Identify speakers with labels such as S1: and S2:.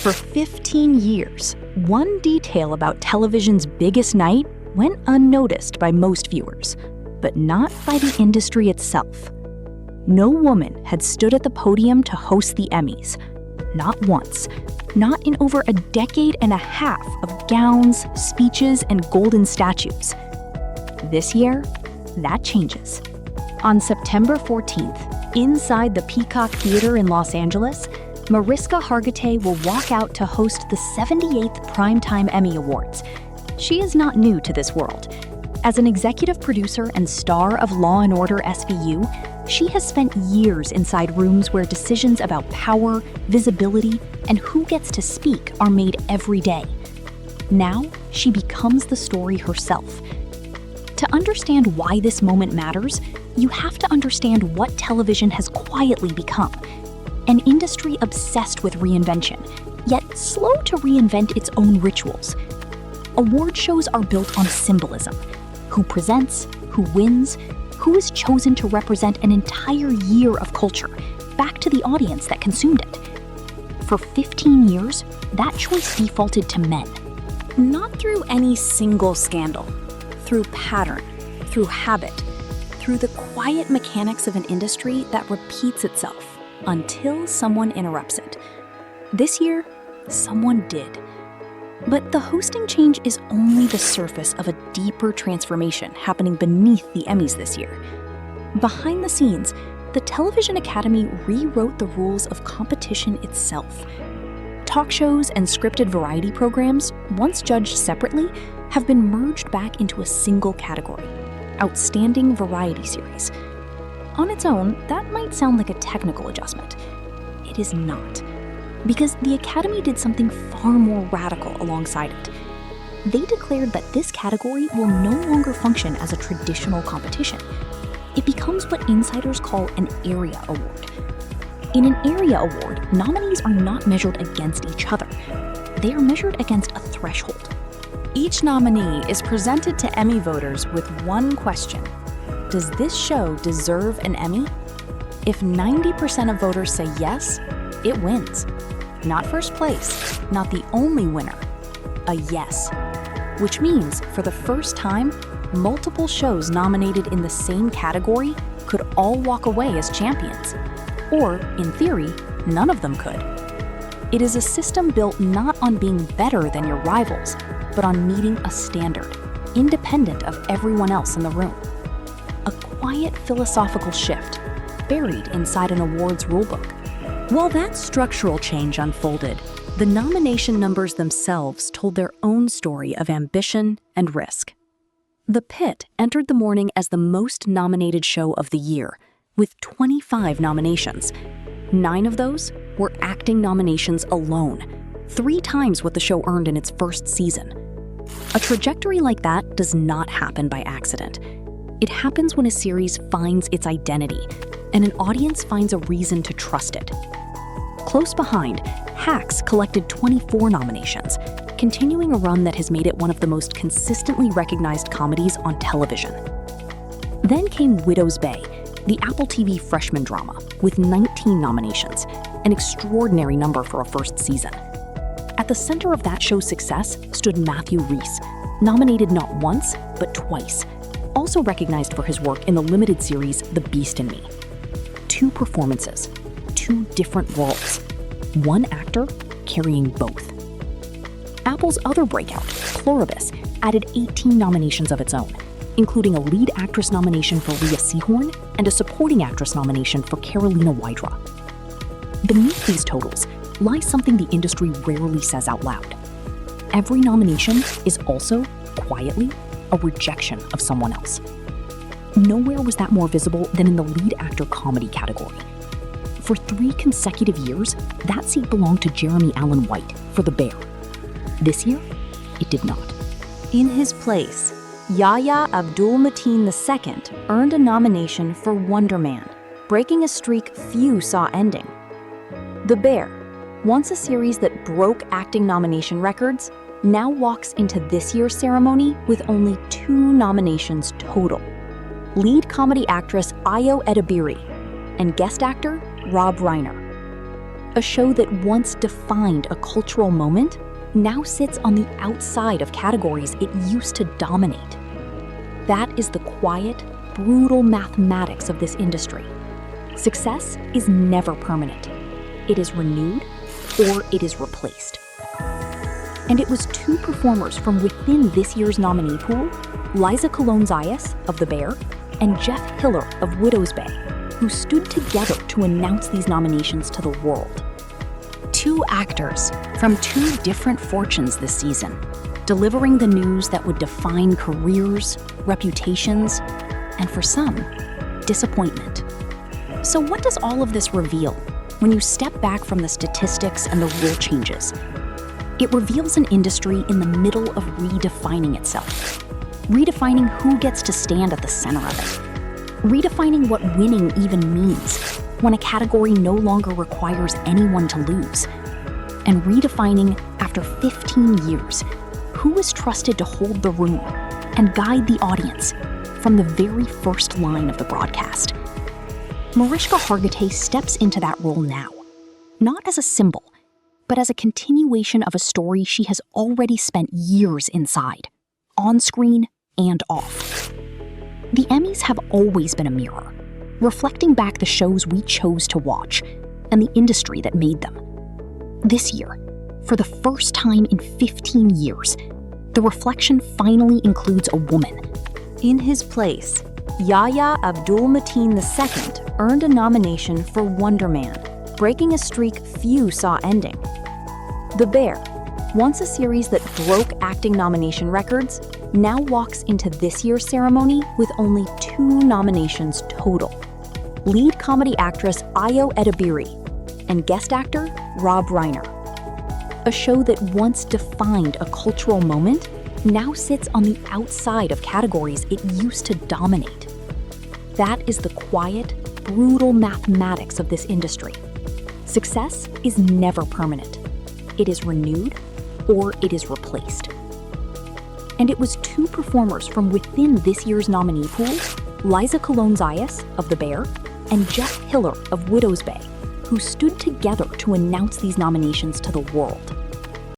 S1: For 15 years, one detail about television's biggest night went unnoticed by most viewers, but not by the industry itself. No woman had stood at the podium to host the Emmys. Not once. Not in over a decade and a half of gowns, speeches, and golden statues. This year, that changes. On September 14th, inside the Peacock Theater in Los Angeles, Mariska Hargitay will walk out to host the 78th Primetime Emmy Awards. She is not new to this world. As an executive producer and star of Law and Order SVU, she has spent years inside rooms where decisions about power, visibility, and who gets to speak are made every day. Now, she becomes the story herself. To understand why this moment matters, you have to understand what television has quietly become. An industry obsessed with reinvention, yet slow to reinvent its own rituals. Award shows are built on symbolism. Who presents, who wins, who is chosen to represent an entire year of culture, back to the audience that consumed it. For 15 years, that choice defaulted to men. Not through any single scandal, through pattern, through habit, through the quiet mechanics of an industry that repeats itself until someone interrupts it. This year, someone did. But the hosting change is only the surface of a deeper transformation happening beneath the Emmys this year. Behind the scenes, the Television Academy rewrote the rules of competition itself. Talk shows and scripted variety programs, once judged separately, have been merged back into a single category: Outstanding Variety Series. On its own, that might sound like a technical adjustment. It is not. Because the Academy did something far more radical alongside it. They declared that this category will no longer function as a traditional competition. It becomes what insiders call an area award. In an area award, nominees are not measured against each other. They are measured against a threshold. Each nominee is presented to Emmy voters with one question: does this show deserve an Emmy? If 90% of voters say yes, it wins. Not first place, not the only winner, a yes. Which means, for the first time, multiple shows nominated in the same category could all walk away as champions. Or, in theory, none of them could. It is a system built not on being better than your rivals, but on meeting a standard, independent of everyone else in the room. A quiet philosophical shift, buried inside an awards rulebook. While that structural change unfolded, the nomination numbers themselves told their own story of ambition and risk. The Pitt entered the morning as the most nominated show of the year, with 25 nominations. 9 of those were acting nominations alone, 3 times what the show earned in its first season. A trajectory like that does not happen by accident. It happens when a series finds its identity, and an audience finds a reason to trust it. Close behind, Hacks collected 24 nominations, continuing a run that has made it one of the most consistently recognized comedies on television. Then came Widow's Bay, the Apple TV freshman drama, with 19 nominations, an extraordinary number for a first season. At the center of that show's success stood Matthew Rhys, nominated not once, but twice, also recognized for his work in the limited series The Beast in Me. 2 performances, 2 different roles, one actor carrying both. Apple's other breakout, Pluribus, added 18 nominations of its own, including a lead actress nomination for Rhea Seehorn and a supporting actress nomination for Carolina Wydra. Beneath these totals lies something the industry rarely says out loud. Every nomination is also, quietly, a rejection of someone else. Nowhere was that more visible than in the lead actor comedy category. For 3 consecutive years, that seat belonged to Jeremy Allen White for The Bear. This year, it did not. In his place, Yahya Abdul-Mateen II earned a nomination for Wonder Man, breaking a streak few saw ending. The Bear, once a series that broke acting nomination records, now walks into this year's ceremony with only 2 nominations total: lead comedy actress Ayo Edebiri and guest actor Rob Reiner. A show that once defined a cultural moment now sits on the outside of categories it used to dominate. That is the quiet, brutal mathematics of this industry. Success is never permanent. It is renewed or it is replaced. And it was two performers from within this year's nominee pool, Liza Colón-Zayas of The Bear and Jeff Hiller of Widow's Bay, who stood together to announce these nominations to the world. Two actors from two different fortunes this season, delivering the news that would define careers, reputations, and for some, disappointment. So what does all of this reveal when you step back from the statistics and the rule changes? It reveals an industry in the middle of redefining itself, redefining who gets to stand at the center of it, redefining what winning even means when a category no longer requires anyone to lose, and redefining, after 15 years, who is trusted to hold the room and guide the audience from the very first line of the broadcast. Mariska Hargitay steps into that role now, not as a symbol, but as a continuation of a story she has already spent years inside, on screen and off. The Emmys have always been a mirror, reflecting back the shows we chose to watch and the industry that made them. This year, for the first time in 15 years, the reflection finally includes a woman. In his place, Yahya Abdul-Mateen II earned a nomination for Wonder Man, breaking a streak few saw ending. The Bear, once a series that broke acting nomination records, now walks into this year's ceremony with only 2 nominations total. Lead comedy actress Ayo Edebiri and guest actor Rob Reiner. A show that once defined a cultural moment now sits on the outside of categories it used to dominate. That is the quiet, brutal mathematics of this industry. Success is never permanent. It is renewed or it is replaced. And it was two performers from within this year's nominee pool, Liza Colón-Zayas of The Bear and Jeff Hiller of Widow's Bay, who stood together to announce these nominations to the world.